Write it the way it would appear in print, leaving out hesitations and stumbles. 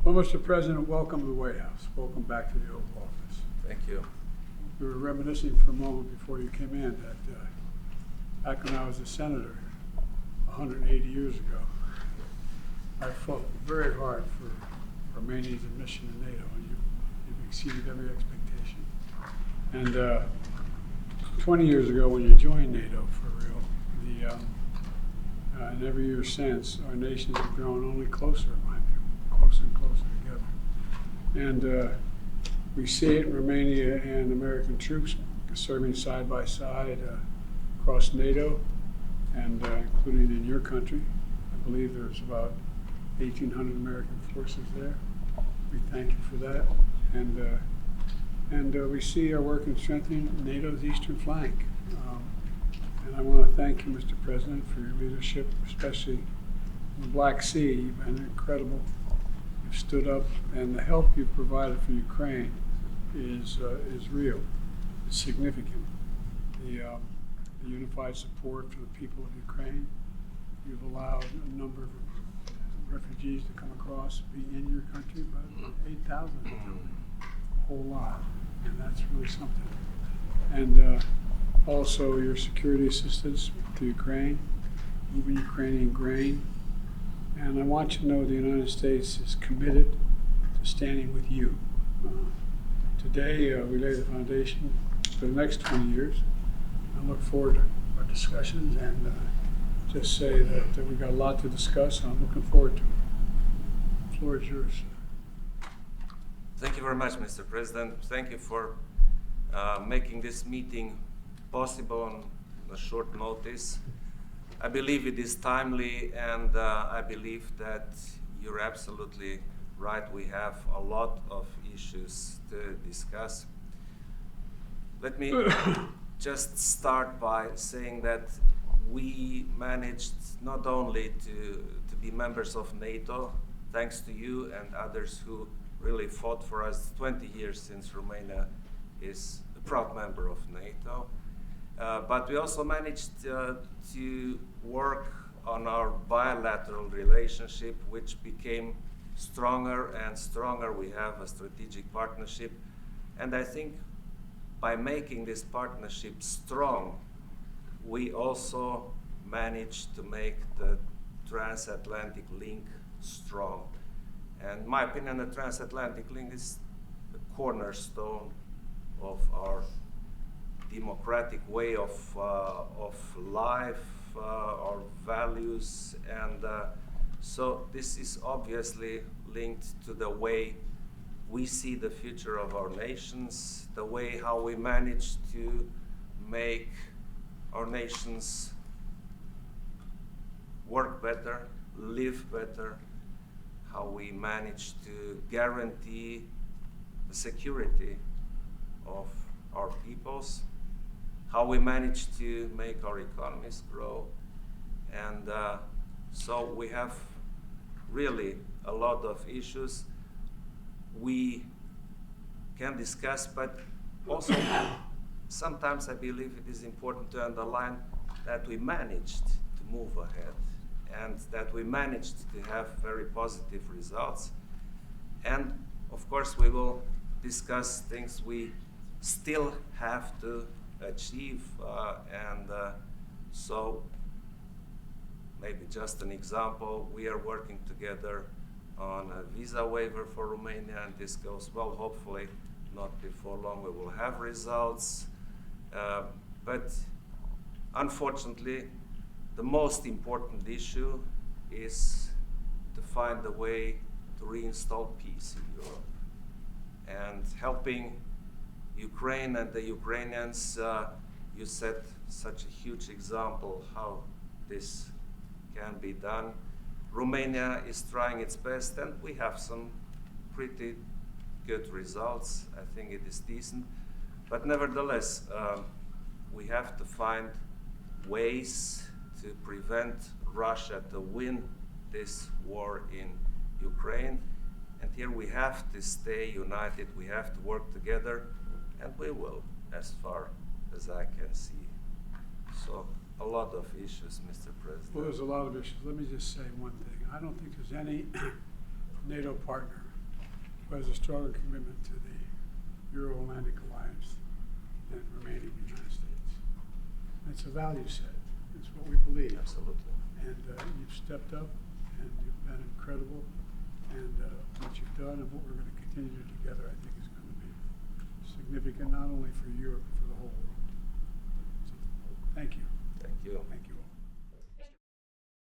Well, Mr. President, welcome to the White House. Welcome back to the Oval Office. Thank you. We were reminiscing for a moment before you came in that back when I was a senator 180 years ago, I fought very hard for Romania's admission to NATO, and you've exceeded every expectation. And 20 years ago, when you joined NATO for real, and every year since, our nations have grown only closer, in my view, closer and closer together. And we see it in Romania and American troops serving side by side across NATO, and including in your country. I believe there's about 1,800 American forces there. We thank you for that. And we see our work in strengthening NATO's eastern flank. And I want to thank you, Mr. President, for your leadership, especially in the Black Sea. You've been incredible. You've stood up, and the help you've provided for Ukraine is real. It's significant. The unified support for the people of Ukraine. You've allowed a number of refugees to come across, be in your country, but 8,000 is a whole lot, and that's really something. And also your security assistance to Ukraine, moving Ukrainian grain. And I want you to know the United States is committed to standing with you. Today, we lay the foundation for the next 20 years. I look forward to our discussions and just say that we've got a lot to discuss, and I'm looking forward to it. The floor is yours. Thank you very much, Mr. President. Thank you for making this meeting possible on a short notice. I believe it is timely, and I believe that you're absolutely right. We have a lot of issues to discuss. Let me just start by saying that we managed not only to be members of NATO, thanks to you and others who really fought for us 20 years since Romania is a proud member of NATO, but we also managed to work on our bilateral relationship, which became stronger and stronger. We have a strategic partnership, and I think by making this partnership strong, we also managed to make the transatlantic link strong. And in my opinion, the transatlantic link is the cornerstone of our democratic way of life, our values, and so this is obviously linked to the way we see the future of our nations, the way how we manage to make our nations work better, live better, how we manage to guarantee the security of our peoples, how we manage to make our economies grow. And so we have really a lot of issues we can discuss, but also sometimes I believe it is important to underline that we managed to move ahead and that we managed to have very positive results. And of course we will discuss things we still have to achieve, so maybe just an example, we are working together on a visa waiver for Romania, and this goes well. Hopefully not before long we will have results, but unfortunately the most important issue is to find a way to reinstall peace in Europe and helping Ukraine and the Ukrainians. You set such a huge example how this can be done. Romania is trying its best, and we have some pretty good results. I think it is decent, but nevertheless, we have to find ways to prevent Russia to win this war in Ukraine. And here we have to stay united, we have to work together, and we will, as far as I can see. So a lot of issues, Mr. President. Well, there's a lot of issues. Let me just say one thing. I don't think there's any NATO partner who has a stronger commitment to the Euro-Atlantic alliance than Romania and the United States. And it's a value set. It's what we believe. Absolutely. And you've stepped up, and you've been incredible. And what you've done and what we're going to continue to do together, I think, is going to be significant not only for Europe, but for the whole world. So, thank you. Thank you. Thank you.